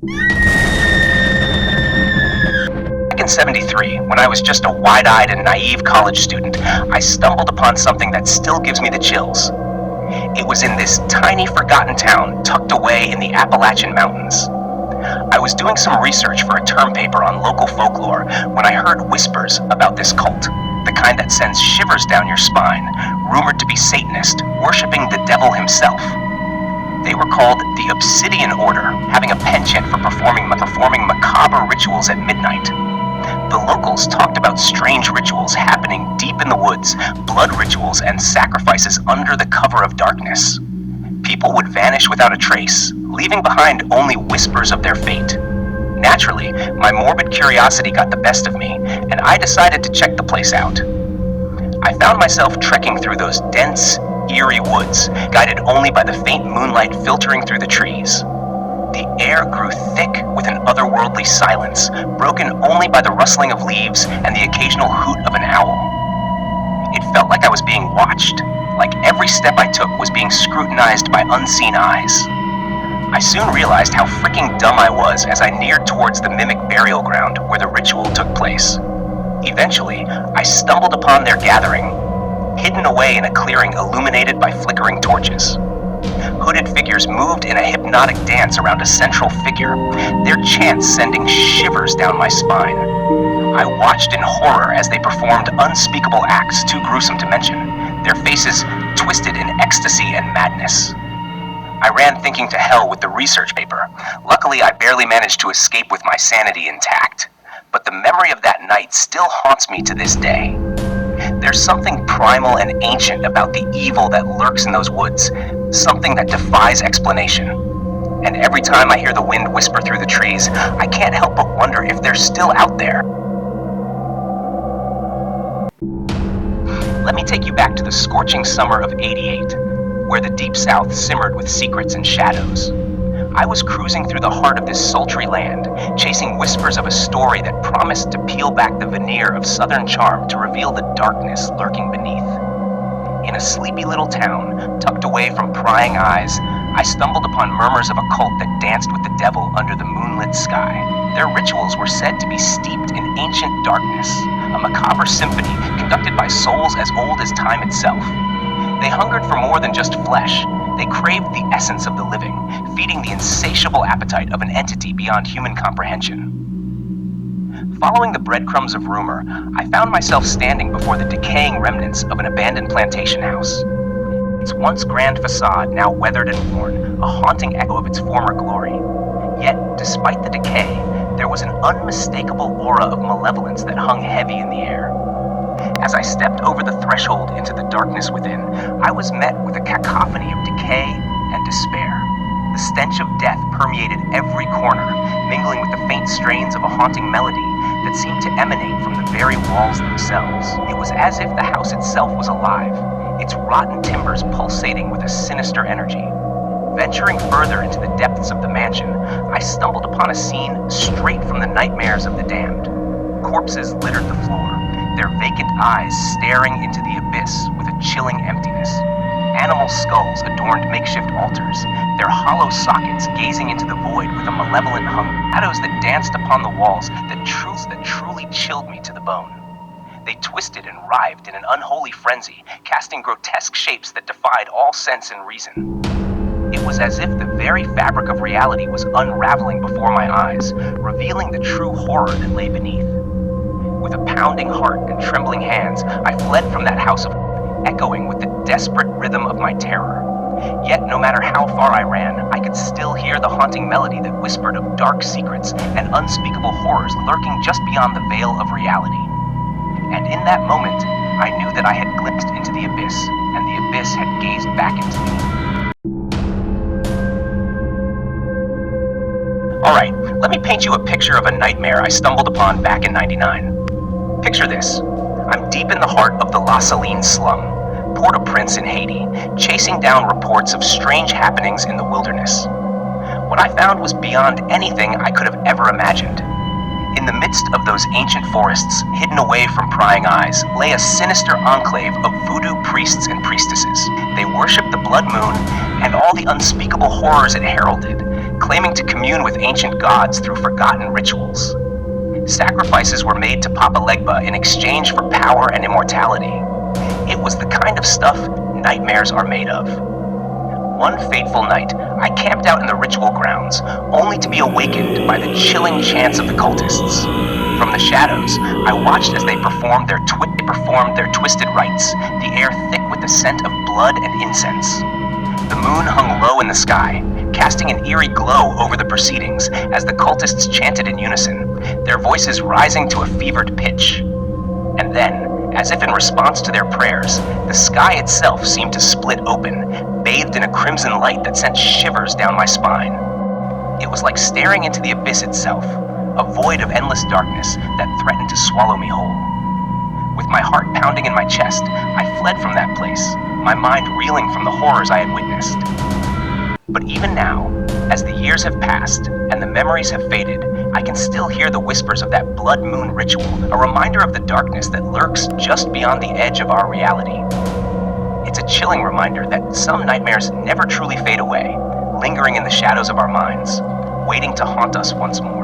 Back in '73, when I was just a wide-eyed and naive college student, I stumbled upon something that still gives me the chills. It was in this tiny, forgotten town tucked away in the Appalachian Mountains. I was doing some research for a term paper on local folklore when I heard whispers about this cult, the kind that sends shivers down your spine, rumored to be Satanist, worshipping the devil himself. They were called the Obsidian Order, having a penchant for performing macabre rituals at midnight. The locals talked about strange rituals happening deep in the woods, blood rituals and sacrifices under the cover of darkness. People would vanish without a trace, leaving behind only whispers of their fate. Naturally, my morbid curiosity got the best of me, and I decided to check the place out. I found myself trekking through those dense, eerie woods, guided only by the faint moonlight filtering through the trees. The air grew thick with an otherworldly silence, broken only by the rustling of leaves and the occasional hoot of an owl. It felt like I was being watched, like every step I took was being scrutinized by unseen eyes. I soon realized how freaking dumb I was as I neared towards the mimic burial ground where the ritual took place. Eventually, I stumbled upon their gathering, hidden away in a clearing illuminated by flickering torches. Hooded figures moved in a hypnotic dance around a central figure, their chants sending shivers down my spine. I watched in horror as they performed unspeakable acts too gruesome to mention, their faces twisted in ecstasy and madness. I ran thinking to hell with the research paper. Luckily, I barely managed to escape with my sanity intact. But the memory of that night still haunts me to this day. There's something primal and ancient about the evil that lurks in those woods, something that defies explanation. And every time I hear the wind whisper through the trees, I can't help but wonder if they're still out there. Let me take you back to the scorching summer of '88, where the Deep South simmered with secrets and shadows. I was cruising through the heart of this sultry land, chasing whispers of a story that promised to peel back the veneer of southern charm to reveal the darkness lurking beneath. In a sleepy little town, tucked away from prying eyes, I stumbled upon murmurs of a cult that danced with the devil under the moonlit sky. Their rituals were said to be steeped in ancient darkness, a macabre symphony conducted by souls as old as time itself. They hungered for more than just flesh. They craved the essence of the living, feeding the insatiable appetite of an entity beyond human comprehension. Following the breadcrumbs of rumor, I found myself standing before the decaying remnants of an abandoned plantation house. Its once grand facade now weathered and worn, a haunting echo of its former glory. Yet, despite the decay, there was an unmistakable aura of malevolence that hung heavy in the air. As I stepped over the threshold into the darkness within, I was met with a cacophony of decay and despair. The stench of death permeated every corner, mingling with the faint strains of a haunting melody that seemed to emanate from the very walls themselves. It was as if the house itself was alive, its rotten timbers pulsating with a sinister energy. Venturing further into the depths of the mansion, I stumbled upon a scene straight from the nightmares of the damned. Corpses littered the floor, their vacant eyes staring into the abyss with a chilling emptiness. Animal skulls adorned makeshift altars, their hollow sockets gazing into the void with a malevolent hunger. Shadows that danced upon the walls, the truths that truly chilled me to the bone. They twisted and writhed in an unholy frenzy, casting grotesque shapes that defied all sense and reason. It was as if the very fabric of reality was unraveling before my eyes, revealing the true horror that lay beneath. With a pounding heart and trembling hands, I fled from that house of echoing with the desperate rhythm of my terror. Yet, no matter how far I ran, I could still hear the haunting melody that whispered of dark secrets and unspeakable horrors lurking just beyond the veil of reality. And in that moment, I knew that I had glimpsed into the abyss, and the abyss had gazed back into me. Alright, let me paint you a picture of a nightmare I stumbled upon back in '99. Picture this. I'm deep in the heart of the La Saline slum, Port-au-Prince in Haiti, chasing down reports of strange happenings in the wilderness. What I found was beyond anything I could have ever imagined. In the midst of those ancient forests, hidden away from prying eyes, lay a sinister enclave of voodoo priests and priestesses. They worshipped the blood moon and all the unspeakable horrors it heralded, claiming to commune with ancient gods through forgotten rituals. Sacrifices were made to Papa Legba in exchange for power and immortality. It was the kind of stuff nightmares are made of. One fateful night, I camped out in the ritual grounds, only to be awakened by the chilling chants of the cultists. From the shadows, I watched as they performed their twisted rites, the air thick with the scent of blood and incense. The moon hung low in the sky, casting an eerie glow over the proceedings as the cultists chanted in unison, their voices rising to a fevered pitch. And then, as if in response to their prayers, the sky itself seemed to split open, bathed in a crimson light that sent shivers down my spine. It was like staring into the abyss itself, a void of endless darkness that threatened to swallow me whole. With my heart pounding in my chest, I fled from that place, my mind reeling from the horrors I had witnessed. But even now, as the years have passed and the memories have faded, I can still hear the whispers of that blood moon ritual, a reminder of the darkness that lurks just beyond the edge of our reality. It's a chilling reminder that some nightmares never truly fade away, lingering in the shadows of our minds, waiting to haunt us once more.